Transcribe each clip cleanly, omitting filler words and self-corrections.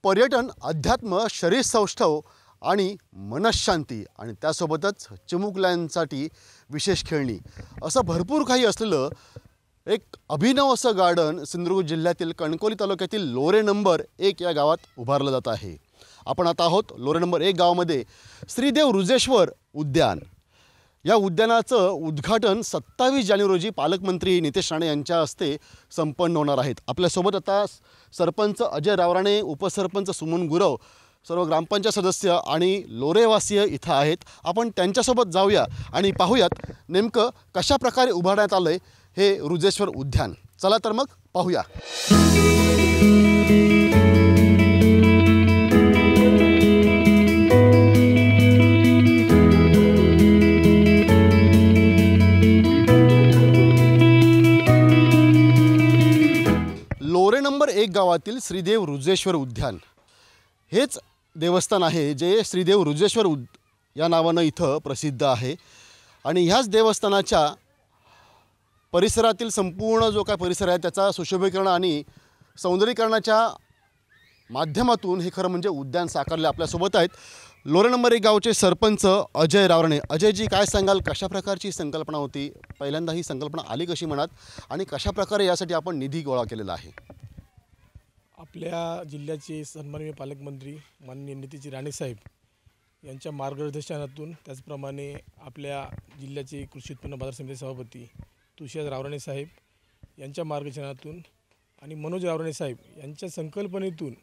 पर्यटन, अध्यात्म, शरीर सौष्ठव आणि मनशांती आणि त्यासोबतच चिमुकल्यांसाठी विशेष खेळणी असं भरपूर काही असलेलं एक अभिनव असं गार्डन सिंधुदुर्ग जिल्ह्यातील कणकवली तालुक्यातील लोरे नंबर 1 या गावात उभारलं जात आहे। आपण आता आहोत लोरे नंबर 1 गावामध्ये श्रीदेव रुजेश्वर उद्यान। या उद्यानाचं उद्घाटन 27 जानेवारी रोजी पालकमंत्री नितेश राणे यांच्या हस्ते संपन्न होणार आहेत। आपल्यासोबत आता सरपंच अजय रावराणे, उपसरपंच सुमन गुरव, सर्व ग्रामपंचायत सदस्य आणि लोरेवासीय इथं आहेत। आपण त्यांच्यासोबत जाऊया आणि पाहूयात नेमकं कशा प्रकारे उभारण्यात आलंय हे रुजेश्वर उद्यान। चला तर मग पाहूया। लोरे नंबर 1 गावातील श्रीदेव रुजेश्वर उद्यान हेच देवस्थान आहे जे श्रीदेव रुजेश्वर या नावानं इथं प्रसिद्ध आहे। आणि ह्याच देवस्थानाच्या परिसरातील संपूर्ण जो काय परिसर आहे त्याचा सुशोभीकरण आणि सौंदर्यीकरणाच्या माध्यमातून हे खरं म्हणजे उद्यान साकारले। आपल्यासोबत आहेत लोरे नंबर 1 गावचे सरपंच अजय रावराणे। अजयजी, काय सांगाल, कशा प्रकारची संकल्पना होती? पहिल्यांदा ही संकल्पना आली कशी मनात आणि कशा प्रकारे यासाठी आपण निधी गोळा केलेला आहे? आपल्या जिल्ह्याचे सन्माननीय पालकमंत्री माननीय नितेश राणे साहेब यांच्या मार्गदर्शनातून, त्याचप्रमाणे आपल्या जिल्ह्याचे कृषी उत्पन्न बाजार समिती सभापती तुषार रावराणे साहेब यांच्या मार्गदर्शनातून आणि मनोज रावराणे साहेब यांच्या संकल्पनेतून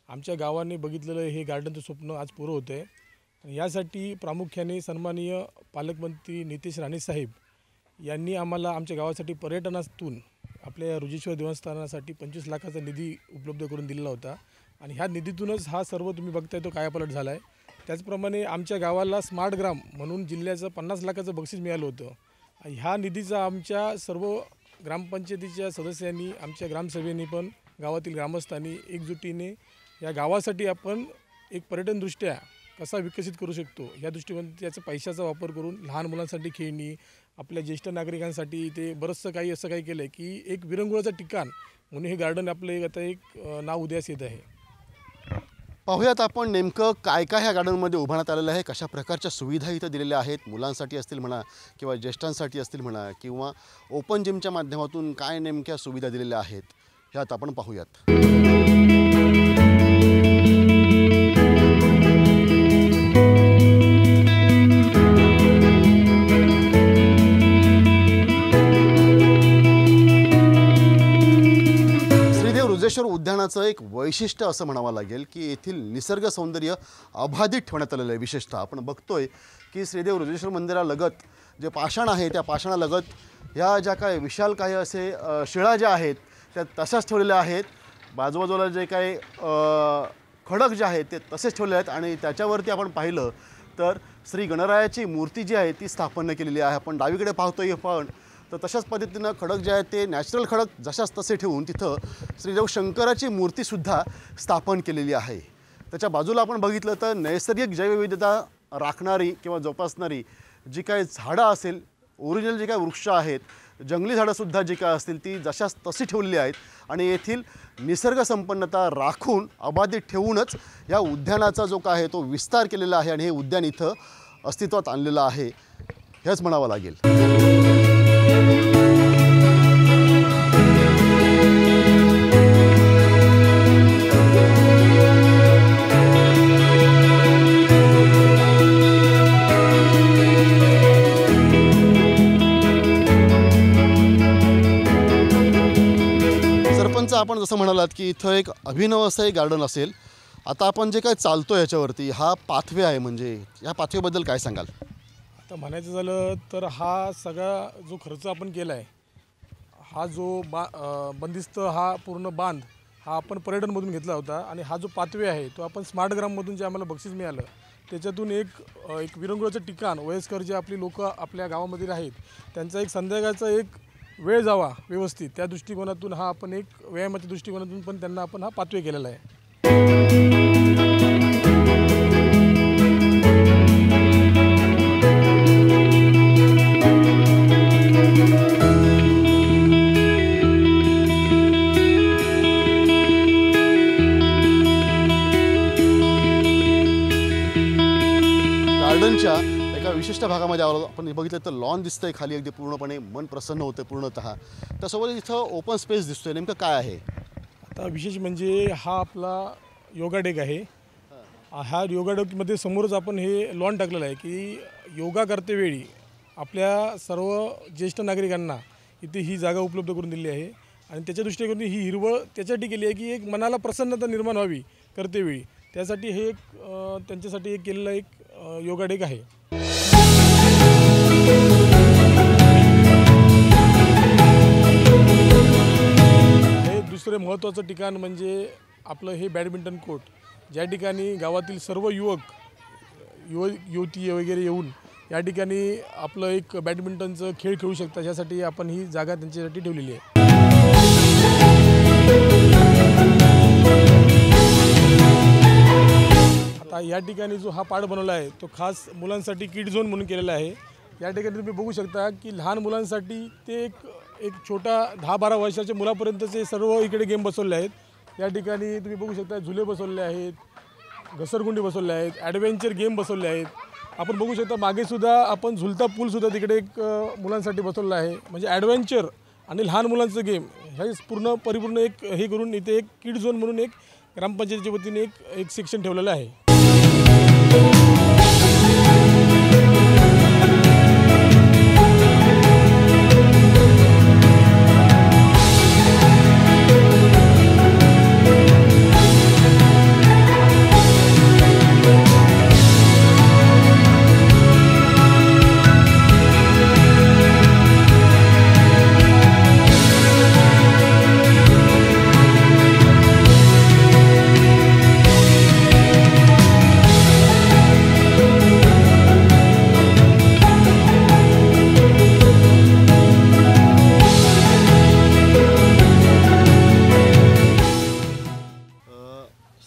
आमच्या गावाने बघितलेलं हे गार्डनचं स्वप्न आज पुरं होतं आहे। आणि यासाठी प्रामुख्याने सन्माननीय पालकमंत्री नितेश राणे साहेब यांनी आम्हाला आमच्या गावासाठी पर्यटनातून आपल्या रुजेश्वर देवस्थानासाठी 25 लाखाचा निधी उपलब्ध करून दिलेला होता। आणि ह्या निधीतूनच हा सर्व तुम्ही बघताय तो कायापालट झाला आहे। त्याचप्रमाणे आमच्या गावाला स्मार्ट ग्राम म्हणून जिल्ह्याचं 50 लाखाचं बक्षीस मिळालं होतं। ह्या निधीचा आमच्या सर्व ग्रामपंचायतीच्या सदस्यांनी, आमच्या ग्रामसभेने पण, गावातील ग्रामस्थांनी एकजुटीने या गावासाठी आपण एक पर्यटनदृष्ट्या कसा विकसित करू शकतो या दृष्टीने त्याचा पैशाचा वापर करून लहान मुलांसाठी खेळणी, आपल्या ज्येष्ठ नागरिकांसाठी ते बरंचसं काही असं काही केलं आहे की एक विरंगुळाचं ठिकाण म्हणून हे गार्डन आपलं आता एक नाव उदयास येत आहे। पाहूयात आपण नेमकं काय काय ह्या गार्डनमध्ये उभारण्यात आलेलं आहे, कशा प्रकारच्या सुविधा इथं दिलेल्या आहेत, मुलांसाठी असतील म्हणा किंवा ज्येष्ठांसाठी असतील म्हणा किंवा ओपन जिमच्या माध्यमातून काय नेमक्या सुविधा दिलेल्या आहेत ह्यात आपण पाहूयात। रुजेश्वर उद्यानाचं एक वैशिष्ट्य असं म्हणावं लागेल की येथील निसर्ग सौंदर्य अबाधित ठेवण्यात आलेलं आहे। विशेषतः आपण बघतोय की श्रीदेव रुजेश्वर मंदिरालगत जे पाषाण आहे त्या पाषाणालगत ह्या ज्या काय विशाल काही असे शिळा ज्या आहेत त्या तशाच ठेवलेल्या आहेत। बाजूबाजूला जे काही खडक जे आहेत ते तसेच ठेवले आहेत आणि त्याच्यावरती आपण पाहिलं तर श्री गणरायाची मूर्ती जी आहे ती स्थापन केलेली आहे। आपण डावीकडे पाहतोय पण तर तशाच पद्धतीनं खडक जे आहेत ते नॅचरल खडक जशाच तसे ठेवून तिथं श्रीदेव शंकराची मूर्तीसुद्धा स्थापन केलेली आहे। त्याच्या बाजूला आपण बघितलं तर नैसर्गिक जैवविविधता राखणारी किंवा जोपासणारी जी काही झाडं असेल, ओरिजिनल जे काही वृक्ष आहेत, जंगली झाडंसुद्धा जी काय असतील ती जशाच तशी ठेवलेली आहेत आणि येथील निसर्ग संपन्नता राखून अबाधित ठेवूनच या उद्यानाचा जो काय आहे तो विस्तार केलेला आहे आणि हे उद्यान इथं अस्तित्वात आणलेलं आहे हेच म्हणावं लागेल। आपण जसं म्हणालात की इथं एक अभिनव असं एक गार्डन असेल। आता आपण जे काय चालतो याच्यावरती हा पाथवे आहे, म्हणजे या पाथवेबद्दल काय सांगाल? आता म्हणायचं झालं तर हा सगळा जो खर्च आपण केला आहे, हा जो बंदिस्त हा पूर्ण बांध हा आपण पर्यटनमधून घेतला होता आणि हा जो पाथवे आहे तो आपण स्मार्ट ग्राममधून जे आम्हाला बक्षीस मिळालं त्याच्यातून एक विरंगुळाचं ठिकाण, वयस्कर जे आपली लोक आपल्या गावामध्ये आहेत त्यांचा एक संध्याकाळचा एक वेळ जावा व्यवस्थित त्या दृष्टिकोनातून हा आपण एक व्यायामाच्या दृष्टिकोनातून पण त्यांना आपण हा पाथवे केलेला आहे। गार्डनच्या एका विशिष्ट भागामध्ये आलो. आपण बघितलं तर लॉन दिसतंय खाली, अगदी पूर्णपणे मन प्रसन्न होतं पूर्णतः. त्यासोबत इथं ओपन स्पेस दिसतोय, नेमकं काय आहे? आता विशेष म्हणजे हा आपला योगा डेक आहे. ह्या योगा डेकमध्ये समोरच आपण हे लॉन टाकलेलं आहे की योगा करतेवेळी आपल्या सर्व ज्येष्ठ नागरिकांना इथे ही जागा उपलब्ध करून दिली आहे. आणि त्याच्या दृष्टीने ही हिरवळ त्याच्यासाठी केली आहे की एक मनाला प्रसन्नता निर्माण व्हावी करतेवेळी. त्यासाठी हे एक त्यांच्यासाठी एक केलेलं एक योगा डेक आहे. हे दुसरे महत्त्वाचं ठिकाण म्हणजे आपलं हे बॅडमिंटन कोर्ट, ज्या ठिकाणी गावातील सर्व युवती वगैरे येऊन या ठिकाणी आपलं एक बॅडमिंटनचं खेळ खेळू शकतात. यासाठी आपण ही जागा त्यांच्यासाठी ठेवलेली आहे. आता या ठिकाणी जो हा पाड बनवला आहे तो खास मुलांसाठी किड झोन म्हणून केलेला आहे. या ठिकाणी तुम्ही बघू शकता की लहान मुलांसाठी ते एक छोटा 10-12 वर्षाच्या मुलापर्यंतचे सर्व इकडे गेम बसवले आहेत. या ठिकाणी तुम्ही बघू शकता झुले बसवले आहेत, घसरगुंडी बसवल्या आहेत, ॲडव्हेंचर गेम बसवले आहेत. आपण बघू शकता मागेसुद्धा आपण झुलता पूलसुद्धा तिकडे एक मुलांसाठी बसवलं आहे. म्हणजे ॲडव्हेंचर आणि लहान मुलांचं गेम हे परिपूर्ण एक हे करून इथे एक किड झोन म्हणून एक ग्रामपंचायतीच्या वतीने एक सेक्शन ठेवलेलं आहे.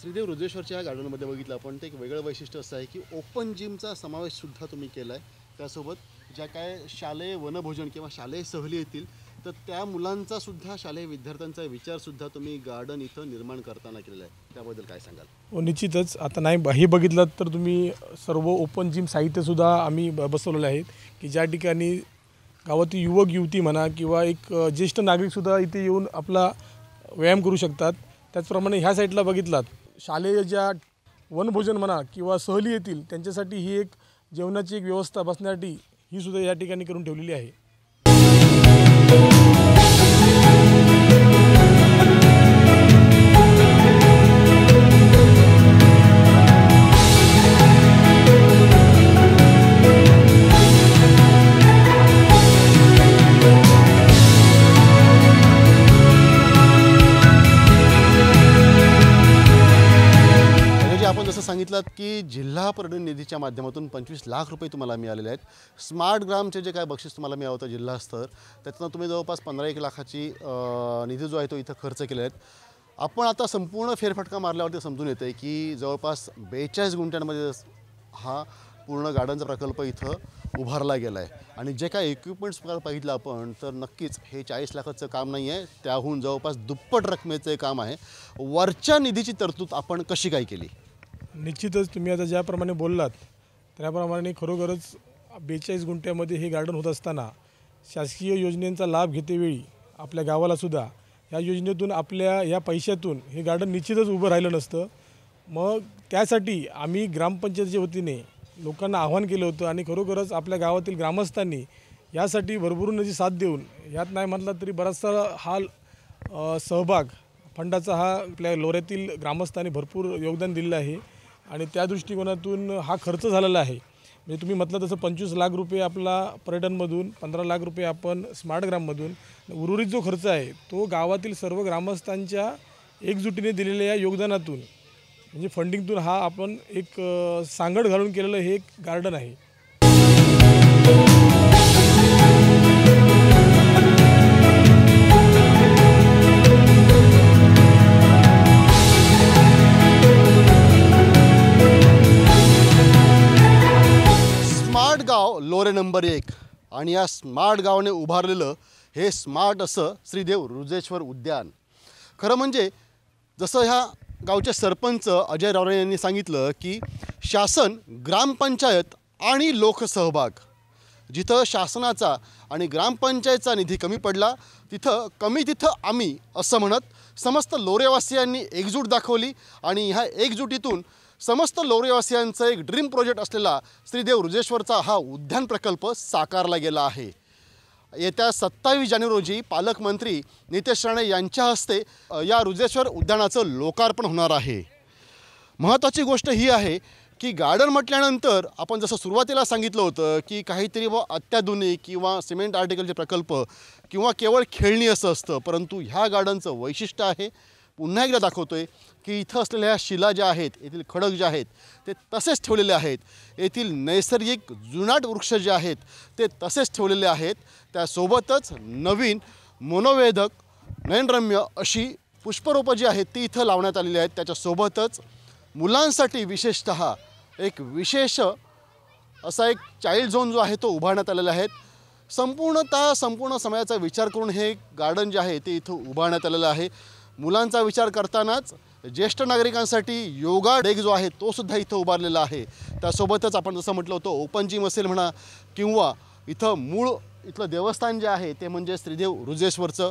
श्रीदेव रुद्रेश्वरच्या गार्डनमध्ये बघितलं आपण, ते एक वेगळं वैशिष्ट्य असं आहे की ओपन जिमचा समावेशसुद्धा तुम्ही केला आहे. त्यासोबत ज्या काय शालेय वनभोजन किंवा शालेय सहली येतील तर त्या मुलांचासुद्धा, शालेय विद्यार्थ्यांचा विचारसुद्धा तुम्ही गार्डन इथं निर्माण करताना केलेला आहे. त्याबद्दल काय सांगाल? हो, निश्चितच. आता नाही हे बघितलं तर तुम्ही सर्व ओपन जिम साहित्यसुद्धा आम्ही बसवलेलं आहेत की ज्या ठिकाणी गावातील युवक युवती म्हणा किंवा एक ज्येष्ठ नागरिकसुद्धा इथे येऊन आपला व्यायाम करू शकतात. त्याचप्रमाणे ह्या साईडला बघितलात शालेय ज्या वनभोजन म्हणा किंवा सहली येतील त्यांच्यासाठी ही एक जेवणाची एक व्यवस्था बसण्यासाठी ही सुद्धा या ठिकाणी करून ठेवलेली आहे. आपण जसं सांगितलं की जिल्हा पर्यटन निधीच्या माध्यमातून 25 लाख रुपये तुम्हाला मिळालेले आहेत. स्मार्ट ग्रामचे जे काय बक्षीस तुम्हाला मिळालं होतं जिल्हा स्तर, त्यातनं तुम्ही जवळपास 15-1 लाखाची निधी जो आहे तो इथं खर्च केले आहेत. आपण आता संपूर्ण फेरफटका मारल्यावरती समजून येतं की जवळपास 42 गुंठ्यांमध्ये हा पूर्ण गार्डनचा प्रकल्प इथं उभारला गेला आहे. आणि जे काय इक्विपमेंट्स पाहिलं आपण तर नक्कीच हे 40 लाखाचं काम नाही आहे, त्याहून जवळपास दुप्पट रकमेचं हे काम आहे. वरच्या निधीची तरतूद आपण कशी काय केली? निश्चितच तुम्ही आता ज्याप्रमाणे बोललात त्याप्रमाणे खरोखरच 42 गुंठ्यामध्ये हे गार्डन होत असताना शासकीय योजनेचा लाभ घेतेवेळी आपल्या गावालासुद्धा या योजनेतून आपल्या या पैशातून हे गार्डन निश्चितच उभं राहिलं नसतं. मग त्यासाठी आम्ही ग्रामपंचायतीच्या वतीने लोकांना आवाहन केलं होतं आणि खरोखरच आपल्या गावातील ग्रामस्थांनी यासाठी भरभरून त्याची साथ देऊन, यात नाही म्हटलं तरी बराचसा हा सहभाग फंडाचा हा आपल्या लोऱ्यातील ग्रामस्थांनी भरपूर योगदान दिलेलं आहे. आणि त्या दृष्टिकोनातून हा खर्च झालेला आहे. म्हणजे तुम्ही म्हटलं तसं 25 लाख रुपये आपला पर्यटनमधून, 15 लाख रुपये आपण स्मार्ट ग्राममधून, उर्वरित जो खर्च आहे तो गावातील सर्व ग्रामस्थांच्या एकजुटीने दिलेल्या या योगदानातून म्हणजे फंडिंगतून हा आपण एक सांगड घालून केलेलं हे एक गार्डन आहे. गाव लोरे नंबर 1 आणि या स्मार्ट गावाने उभारलेलं हे स्मार्ट असं श्रीदेव रुद्रेश्वर उद्यान. खरं म्हणजे जसं ह्या गावचे सरपंच अजय रावरे यांनी सांगितलं की शासन, ग्रामपंचायत आणि लोकसहभाग. जिथं शासनाचा आणि ग्रामपंचायतचा निधी कमी पडला तिथं आम्ही असं म्हणत समस्त लोरेवासियांनी एकजूट दाखवली आणि ह्या एकजुटीतून समस्त लोरेवासियांचा एक ड्रीम प्रोजेक्ट असलेला श्रीदेव रुजेश्वरचा हा उद्यान प्रकल्प साकारला गेला आहे. येत्या 27 जानेवारी रोजी पालकमंत्री नितेश राणे यांच्या हस्ते या रुजेश्वर उद्यानाचं लोकार्पण होणार आहे. महत्त्वाची गोष्ट ही आहे की गार्डन म्हटल्यानंतर आपण जसं सुरुवातीला सांगितलं होतं की काहीतरी अत्याधुनिक किंवा सिमेंट आर्टिकलचे प्रकल्प किंवा केवळ खेळणी असं असतं, परंतु ह्या गार्डनचं वैशिष्ट्य आहे, पुन्हा एकदा दाखवतोय की इथं असलेल्या ह्या शिला ज्या आहेत, येथील खडक जे आहेत ते तसेच ठेवलेले आहेत. येथील नैसर्गिक जुनाट वृक्ष जे आहेत ते तसेच ठेवलेले आहेत. त्यासोबतच नवीन मनोवेधक नयनरम्य अशी पुष्परोपं जी आहेत ती इथं लावण्यात आलेली आहेत. त्याच्यासोबतच मुलांसाठी विशेषतः एक विशेष असा एक चाइल्ड झोन जो आहे तो उभारण्यात आलेला आहे. संपूर्ण समयाचा विचार करून हे गार्डन जे आहे ते इथं उभारण्यात आलेलं आहे. मुलांचा विचार करतानाच ज्येष्ठ नागरिकांसाठी योगा डेक जो आहे तो सुद्धा इथं उभारलेला आहे. त्यासोबतच आपण जसं म्हटलं होतं ओपन जिम असेल म्हणा किंवा इथलं देवस्थान जे आहे ते म्हणजे श्रीदेव रुजेश्वरचं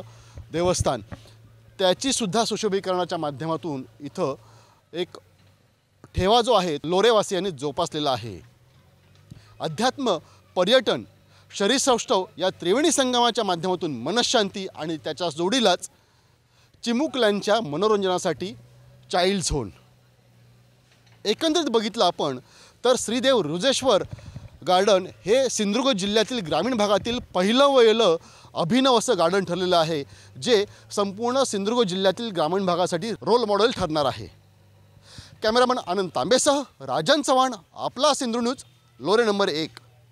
देवस्थान, त्याचीसुद्धा सुशोभीकरणाच्या माध्यमातून इथं एक ठेवा जो आहे लोरेवासियांनी जोपासलेला आहे. अध्यात्म, पर्यटन, शरीरसौष्ठव या त्रिवेणी संगमाच्या माध्यमातून मनशांती आणि त्याच्या जोडीलाच चिमुकल्यांच्या मनोरंजनासाठी चाइल्ड झोन. एकंदरीत बघितलं आपण तर श्रीदेव रुजेश्वर गार्डन हे सिंधुदुर्ग जिल्ह्यातील ग्रामीण भागातील पहिलं अभिनव असं गार्डन ठरलेलं आहे, जे संपूर्ण सिंधुदुर्ग जिल्ह्यातील ग्रामीण भागासाठी रोल मॉडेल ठरणार आहे. कॅमेरामन आनंद तांबेसह राजन चव्हाण, आपला सिंधुदुर्ग न्यूज, लोरे नंबर 1.